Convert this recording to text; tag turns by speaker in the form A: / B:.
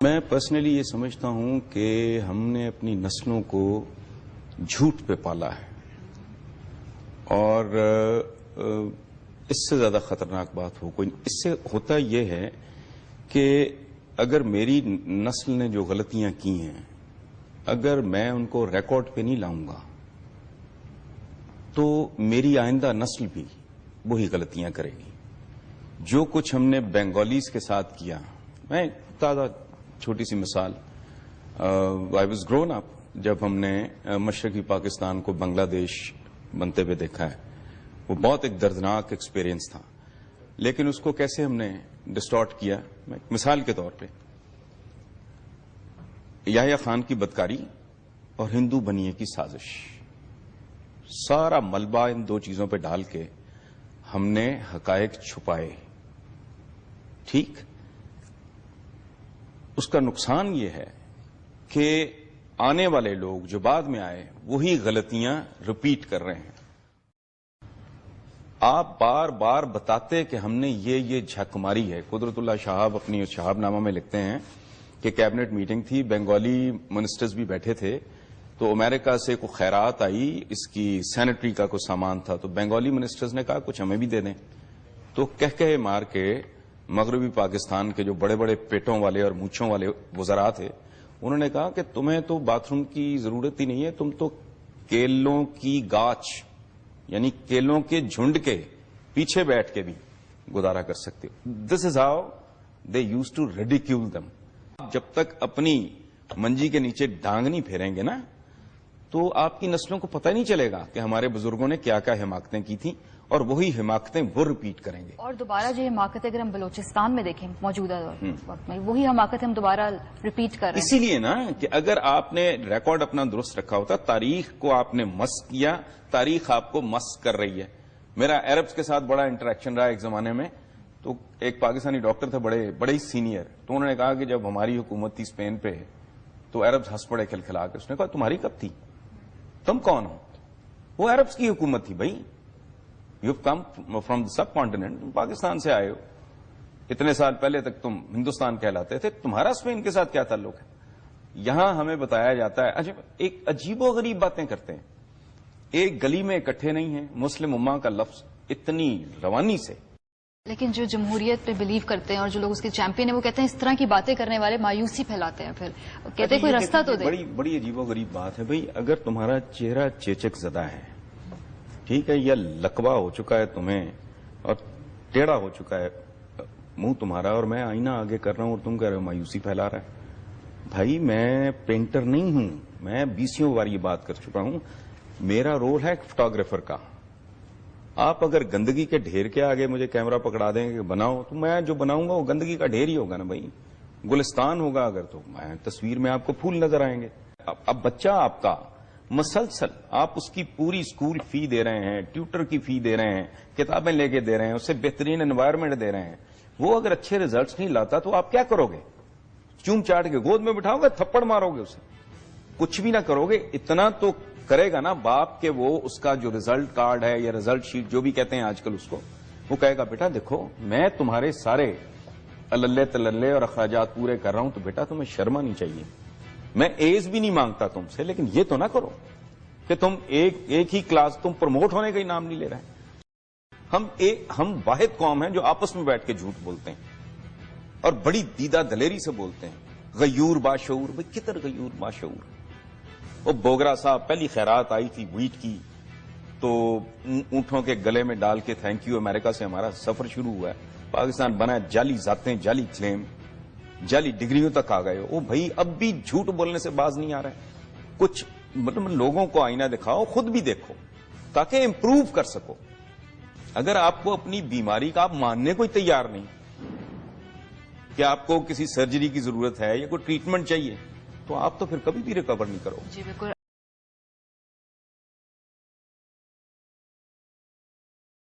A: میں پرسنلی یہ سمجھتا ہوں کہ ہم نے اپنی نسلوں کو جھوٹ پہ پالا ہے اور اس سے زیادہ خطرناک بات ہو کوئی اس سے ہوتا یہ ہے کہ اگر میری نسل نے جو غلطیاں کی ہیں اگر میں ان کو ریکارڈ پہ نہیں لاؤں گا تو میری آئندہ نسل بھی وہی غلطیاں کرے گی. جو کچھ ہم نے بنگالیز کے ساتھ کیا، میں تازہ چھوٹی سی مثال، آئی واز گرون اپ جب ہم نے مشرقی پاکستان کو بنگلہ دیش بنتے ہوئے دیکھا ہے. وہ بہت ایک دردناک ایکسپیرینس تھا، لیکن اس کو کیسے ہم نے ڈسٹارٹ کیا. مثال کے طور پہ یحییٰ خان کی بدکاری اور ہندو بنیے کی سازش، سارا ملبہ ان دو چیزوں پہ ڈال کے ہم نے حقائق چھپائے. ٹھیک، اس کا نقصان یہ ہے کہ آنے والے لوگ جو بعد میں آئے وہی غلطیاں ریپیٹ کر رہے ہیں. آپ بار بار بتاتے کہ ہم نے یہ جھک ماری ہے. قدرت اللہ شہاب اپنی شہاب نامہ میں لکھتے ہیں کہ کیبنٹ میٹنگ تھی، بنگالی منسٹرز بھی بیٹھے تھے، تو امریکہ سے کوئی خیرات آئی، اس کی سینیٹری کا کوئی سامان تھا، تو بنگالی منسٹرز نے کہا کچھ ہمیں بھی دے دیں. تو کہہ مار کے مغربی پاکستان کے جو بڑے بڑے پیٹوں والے اور مونچھوں والے وزراء تھے، انہوں نے کہا کہ تمہیں تو باتھ روم کی ضرورت ہی نہیں ہے، تم تو کیلوں کی گاچ یعنی کیلوں کے جھنڈ کے پیچھے بیٹھ کے بھی گزارا کر سکتے ہو. This is how they used to ridicule them. جب تک اپنی منجی کے نیچے ڈانگ نہیں پھیریں گے نا تو آپ کی نسلوں کو پتہ نہیں چلے گا کہ ہمارے بزرگوں نے کیا کیا حماقتیں کی تھیں، اور وہی حماقتیں وہ ریپیٹ کریں گے.
B: اور دوبارہ جو حماقتیں اگر ہم بلوچستان میں دیکھیں موجودہ وقت میں، وہی حماقتیں ہم دوبارہ ریپیٹ کر رہے ہیں.
A: اسی لیے نا کہ اگر آپ نے ریکارڈ اپنا درست رکھا ہوتا، تاریخ کو آپ نے مس کیا، تاریخ آپ کو مس کر رہی ہے. میرا عربز کے ساتھ بڑا انٹریکشن رہا ایک زمانے میں. تو ایک پاکستانی ڈاکٹر تھے بڑے ہی سینئر، تو انہوں نے کہا کہ جب ہماری حکومت تھی اسپین پہ تو عربز ہنس پڑے کھلکھلا کے. اس نے کہا تمہاری کب تھی، تم کون ہو؟ وہ عربز کی حکومت تھی. بھائی you have come from the sub continent, تم پاکستان سے آئے ہو، اتنے سال پہلے تک تم ہندوستان کہلاتے تھے، تمہارا اسپین کے ساتھ کیا تعلق ہے؟ یہاں ہمیں بتایا جاتا ہے ایک عجیب و غریب باتیں کرتے ہیں. ایک گلی میں اکٹھے نہیں ہیں، مسلم امہ کا لفظ اتنی روانی سے.
B: لیکن جو جمہوریت پہ بلیو کرتے ہیں اور جو لوگ اس کے چیمپئن ہیں وہ کہتے ہیں اس طرح کی باتیں کرنے والے مایوسی پھیلاتے ہیں. پھر کہتے ہیں کوئی رستہ تو دے.
A: بڑی عجیب و غریب بات ہے. بھائی اگر تمہارا چہرہ چیچک زدہ ہے، ٹھیک ہے، یا لکوا ہو چکا ہے تمہیں اور ٹیڑھا ہو چکا ہے منہ تمہارا، اور میں آئینہ آگے کر رہا ہوں اور تم کہہ رہے ہو مایوسی پھیلا رہا ہے. بھائی میں پینٹر نہیں ہوں، میں 20 بار یہ بات کر چکا ہوں. میرا رول ہے فوٹوگرافر کا. آپ اگر گندگی کے ڈھیر کے آگے مجھے کیمرہ پکڑا دیں کہ بناؤ، تو میں جو بناؤں گا وہ گندگی کا ڈھیر ہی ہوگا نا. بھائی گلستان ہوگا اگر، تو میں تصویر میں آپ کو پھول نظر آئیں گے. اب بچہ آپ کا مسلسل آپ اس کی پوری اسکول فی دے رہے ہیں، ٹیوٹر کی فی دے رہے ہیں، کتابیں لے کے دے رہے ہیں، اسے بہترین انوائرمنٹ دے رہے ہیں. وہ اگر اچھے ریزلٹس نہیں لاتا تو آپ کیا کرو گے؟ چوم چاٹ کے گود میں بٹھاؤ گے، تھپڑ مارو گے اسے، کچھ بھی نہ کرو گے. اتنا تو کرے گا نا باپ کہ وہ اس کا جو ریزلٹ کارڈ ہے یا ریزلٹ شیٹ جو بھی کہتے ہیں آج کل اس کو، وہ کہے گا بیٹا دیکھو میں تمہارے سارے اللے تللے اور اخراجات پورے کر رہا ہوں، تو بیٹا تمہیں شرم آنی چاہیے. میں ایز بھی نہیں مانگتا تم سے، لیکن یہ تو نہ کرو کہ تم ایک ہی کلاس، تم پروموٹ ہونے کا ہی نام نہیں لے رہے. ہم واحد قوم ہیں جو آپس میں بیٹھ کے جھوٹ بولتے ہیں اور بڑی دیدہ دلیری سے بولتے ہیں. غیور باشعور، بھائی کدھر غیور باشعور؟ وہ بوگرا صاحب پہلی خیرات آئی تھی ویٹ کی، تو اونٹوں کے گلے میں ڈال کے تھینک یو امریکہ سے ہمارا سفر شروع ہوا ہے. پاکستان بنا ہے، جعلی ذاتیں، جعلی کلیم، جعلی ڈگریوں تک آ گئے ہو. وہ بھائی اب بھی جھوٹ بولنے سے باز نہیں آ رہا ہے. کچھ مطلب لوگوں کو آئینہ دکھاؤ، خود بھی دیکھو تاکہ امپروو کر سکو. اگر آپ کو اپنی بیماری کا آپ ماننے کو ہی تیار نہیں کہ آپ کو کسی سرجری کی ضرورت ہے یا کوئی ٹریٹمنٹ چاہیے، تو آپ تو پھر کبھی بھی ریکور نہیں کرو.
B: جی بالکل.